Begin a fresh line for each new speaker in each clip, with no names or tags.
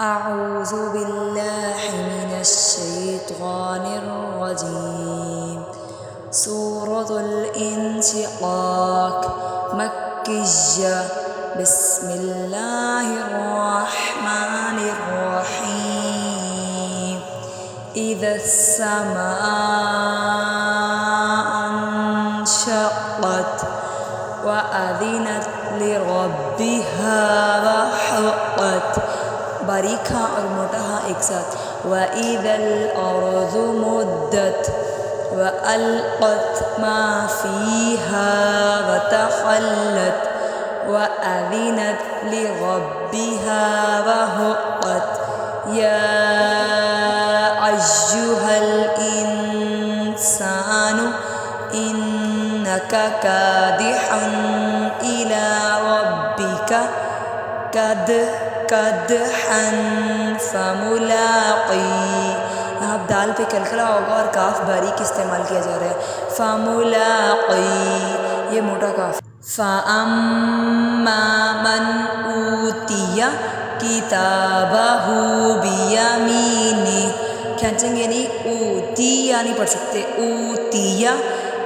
أعوذ بالله من الشيطان الرجيم. سورة الانشقاق مكية. بسم الله الرحمن الرحيم. إذا السماء انشقت وأذنت لربها وحقت. باریک ہاں اور موٹا ہاں ایک ساتھ. وَإِذَا الْأَرْضُ مُدَّتْ وَأَلْقَتْ مَا فِيهَا وَتَخَلَّتْ وَأَذِنَتْ لِرَبِّهَا وَحُقَّتْ. يَا أَيُّهَا الْإِنسَانُ إِنَّكَ كَادِحٌ إِلَى رَبِّكَ قدحا فملاقی. یہاں دال پہ کلکلا ہوگا اور کاف باریک استعمال کیا جا رہا ہے. فملاقی یہ موٹا کاف. فَأَمَّا مَنْ أُوتِيَ كِتَابَهُ بِيَمِينِهِ. کھینچیں گے نہیں، اوتیا نہیں پڑھ سکتے، اوتیا.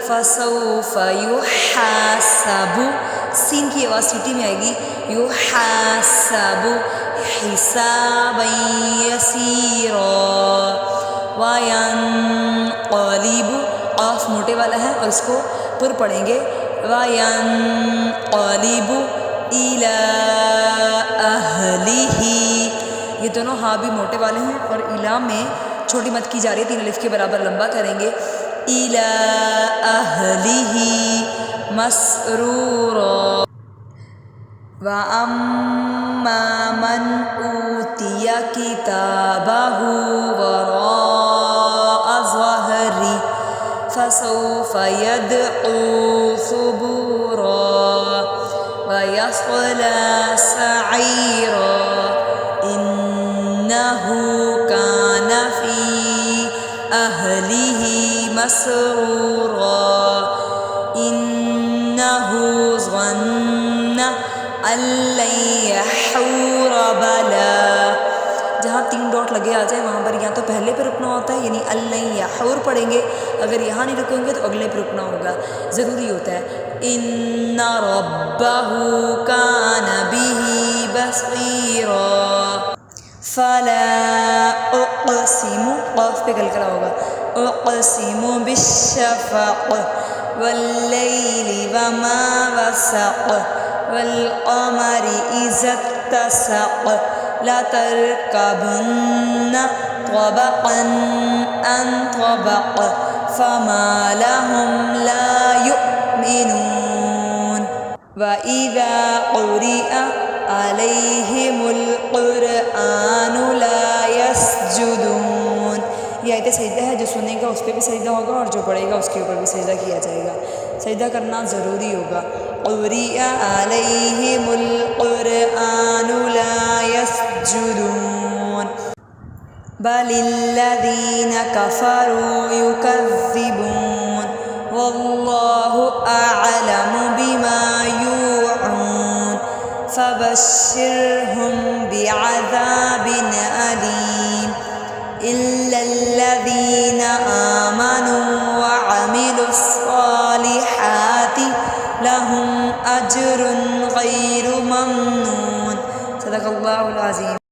فَسَوْفَ يُحَاسَبُ. سین کی آواز سیٹی میں آئے گی. يُحَاسَبُ حِسَابًا يَسِيرًا. وَيَنْقَلِبُ قاف موٹے والا ہے اور اس کو پر پڑھیں گے. وَيَنْقَلِبُ إِلَىٰ أَهْلِهِ. یہ دونوں ہاں بھی موٹے والے ہیں اور اِلیٰ میں چھوٹی مد کی جا رہی ہے، 3 الف کے برابر لمبا کریں گے. إِلَىٰ أَهْلِهِ مَسْرُورًا. وَأَمَّا مَنْ أُوتِيَ كِتَابَهُ وَرَاءَ ظَهْرِهِ فَسَوْفَ يَدْعُو ثُبُورًا وَيَصْلَىٰ سَعِيرًا. إِنَّهُ كَانَ فِي أَهْلِهِ مَسْرُورًا. إِنَّهُ ظَنَّ أَن لَّن يَحُورَ بَلَىٰ. جہاں 3 ڈاٹ لگے آ جائے وہاں پر یا تو پہلے پہ رکنا ہوتا ہے، یعنی أن لَّن يَحُور پڑھیں گے. اگر یہاں نہیں رکیں گے تو اگلے پہ رکنا ہوگا، ضروری ہوتا ہے. إِنَّ رَبَّهُ كَانَ بِهِ بَصِيرًا. فَلَا أُقْسِمُ قاف پہ کلکلا ہوگا. أُقْسِمُ بِالشَّفَقِ وَاللَّيْلِ وَمَا وَسَقَ وَالْقَمَرِ إِذَا اتَّسَقَ. لَتَرْكَبُنَّ طَبَقًا عَنْ طَبَقٍ فَمَا لَهُمْ لَا يُؤْمِنُونَ. وَإِذَا قُرِئَ عَلَيْهِمُ الْقُرْآنُ لَا يَسْجُدُونَ. یہ آیت سجدہ ہے، جو سنے گا اس پہ بھی سجدہ ہوگا اور جو پڑھے گا اس کے اوپر بھی سجدہ کیا جائے گا. سجدہ کرنا ضروری ہوگا. قُرِئَ عَلَيْهِمُ الْقُرْآنُ لَا يَسْجُدُونَ. بَلِ الَّذِينَ كَفَرُوا يُكَذِّبُونَ وَاللَّهُ أَعْلَمُ بِمَا يُوعُونَ. فَبَشِّرْهُم بِعَذَابٍ أَلِيمٍ إِلَّا الَّذِينَ آمَنُوا وَعَمِلُوا الصَّالِحَاتِ لَهُمْ أَجْرٌ غَيْرُ مَمْنُونٍ. صدق اللہ العظیم.